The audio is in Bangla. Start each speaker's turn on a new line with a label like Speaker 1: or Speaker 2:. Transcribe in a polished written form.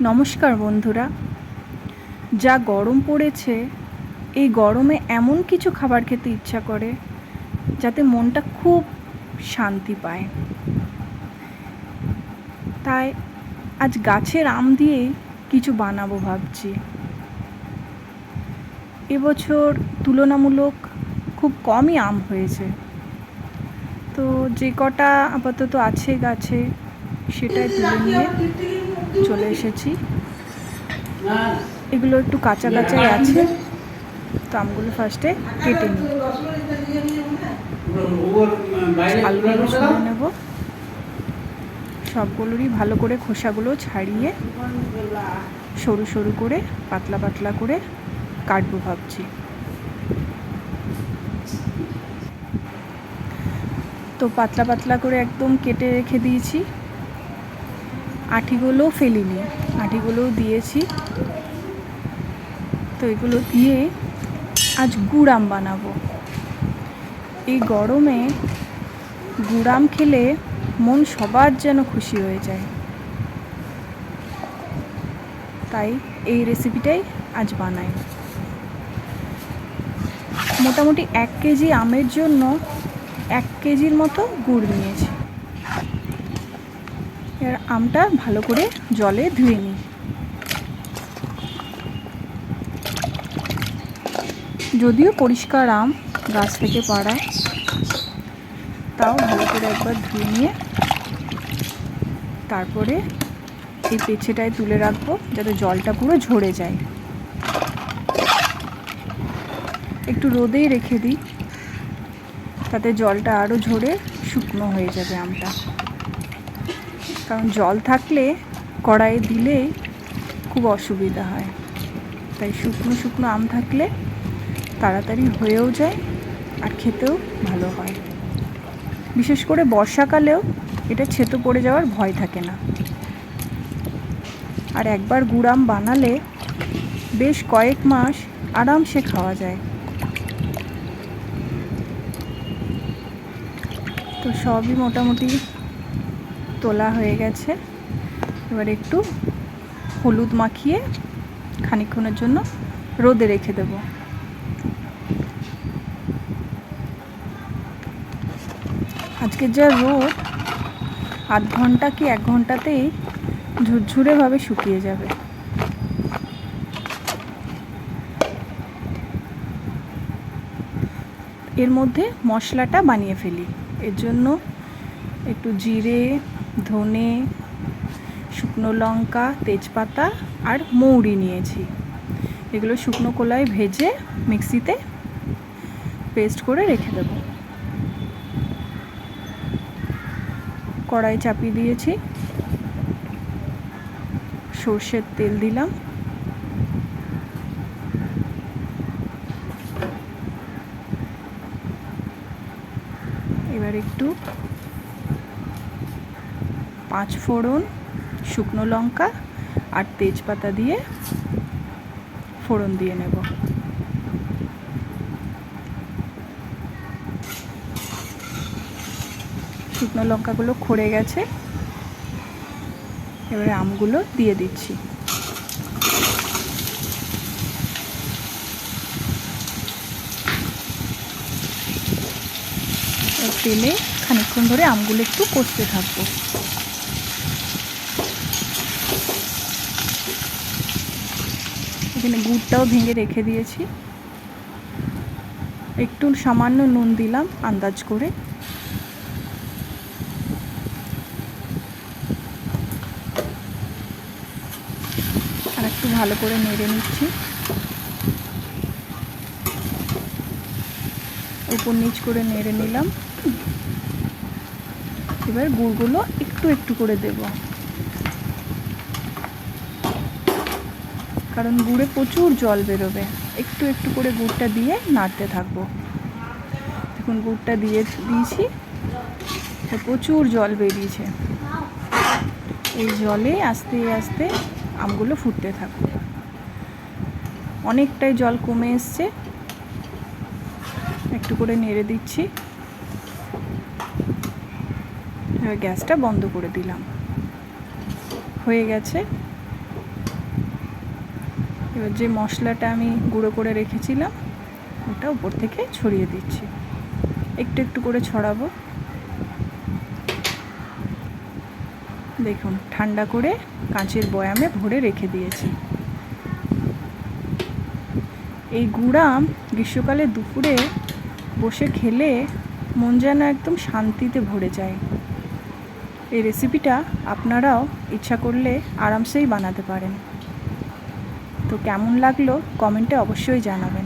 Speaker 1: নমস্কার বন্ধুরা, যা গরম পড়েছে এই গরমে এমন কিছু খাবার খেতে ইচ্ছা করে যাতে মনটা খুব শান্তি পায়। তাই আজ গাছের আম দিয়েই কিছু বানাবো ভাবছি। এবছর তুলনামূলক খুব কমই আম হয়েছে, তো যে কটা আপাতত আছে গাছে সেটাই তুলে নিয়ে চলে এসেছি। এগুলো একটু কাঁচা কাঁচাই আছে, তো আমগুলো ফার্স্টে কেটে নিই, ছালগুলো ছুলে নেব। সবগুলোরই ভালো করে খোসাগুলো ছাড়িয়ে সরু সরু করে পাতলা পাতলা করে কাটবো ভাবছি। তো পাতলা পাতলা করে একদম কেটে রেখে দিয়েছি, আঁটিগুলোও ফেলিনি, আঁটিগুলোও দিয়েছি। তো এগুলো দিয়ে আজ গুড় আম বানাবো। এই গরমে গুড় আম খেলে মন সবার যেন খুশি হয়ে যায়, তাই এই রেসিপিটাই আজ বানাই। মোটামুটি 1 কেজি আমের জন্য 1 কেজির মতো গুড় নিয়েছি। এর আমটা ভালো করে জলে ধুয়ে নিই। যদিও পরিষ্কার আম, গাছ থেকে পাড়া, তাও ভালো করে একবার ধুয়ে নিয়ে তারপরে এই পেছেটায় তুলে রাখবো যাতে জলটা পুরো ঝরে যায়। একটু রোদেই রেখে দিই, তাতে জলটা আরও ঝরে শুকনো হয়ে যাবে আমটা। কারণ জল থাকলে কড়াইয়ে দিলেই খুব অসুবিধা হয়, তাই শুকনো শুকনো আম থাকলে তাড়াতাড়ি হয়েও যায় আর খেতেও ভালো হয়। বিশেষ করে বর্ষাকালেও এটা ছেতো পড়ে যাওয়ার ভয় থাকে না। আর একবার গুড় আম বানালে বেশ কয়েক মাস আরামসে খাওয়া যায়। তো সবই মোটামুটি তোলা হয়ে গেছে। এবার একটু হলুদ মাখিয়ে খানিকক্ষণের জন্য রোদে রেখে দেব। আজকের যা রোদ, আধ ঘন্টা কি 1 ঘন্টাতেই ঝুরঝুরেভাবে শুকিয়ে যাবে। এর মধ্যে মশলাটা বানিয়ে ফেলি। এর জন্য একটু জিরে, ধনে, শুকনো লঙ্কা, তেজপাতা আর মৌরি নিয়েছি। এগুলো শুকনো কলায় ভেজে মিক্সিতে পেস্ট করে রেখে দেব। কড়াই চাপিয়ে দিয়েছি, সর্ষের তেল দিলাম, এবার একটু 5 ফোড়ন, শুকনো লঙ্কা আর তেজপাতা দিয়ে ফোড়ন দিয়ে নেব। শুকনো লঙ্কাগুলো খড়ে গেছে, এবারে আমগুলো দিয়ে দিচ্ছি। তেলে খানিকক্ষণ ধরে আমগুলো একটু কষতে থাকবো। এখানে গুড়টাও ভেঙে রেখে দিয়েছি, একটু সামান্য নুন দিলাম আন্দাজ করে। আর একটু ভালো করে নেড়ে নিচ্ছি। উপর নিচ করে নেড়ে নিলাম। এবার গুড়গুলো একটু একটু করে দেব, কারণ গুড়ে প্রচুর জল বেরোবে। একটু একটু করে গুড়টা দিয়ে নাড়তে থাকবো। দেখুন গুড়টা দিয়েছি, প্রচুর জল বেরিয়েছে। এই জলে আস্তে আস্তে আমগুলো ফুটতে থাকবে। অনেকটাই জল কমে এসছে, একটু করে নেড়ে দিচ্ছি। এবার গ্যাসটা বন্ধ করে দিলাম। হয়ে গেছে, এবার যে মশলাটা আমি গুঁড়ো করে রেখেছিলাম ওটা উপর থেকে ছড়িয়ে দিচ্ছি, একটু একটু করে ছড়াবো। দেখুন ঠান্ডা করে কাঁচের বয়ামে ভরে রেখে দিয়েছি। এই গুড় আম গ্রীষ্মকালে দুপুরে বসে খেলে মন যেন একদম শান্তিতে ভরে যায়। এই রেসিপিটা আপনারাও ইচ্ছা করলে আরামসেই বানাতে পারেন। তো কেমন লাগলো কমেন্টে অবশ্যই জানাবেন।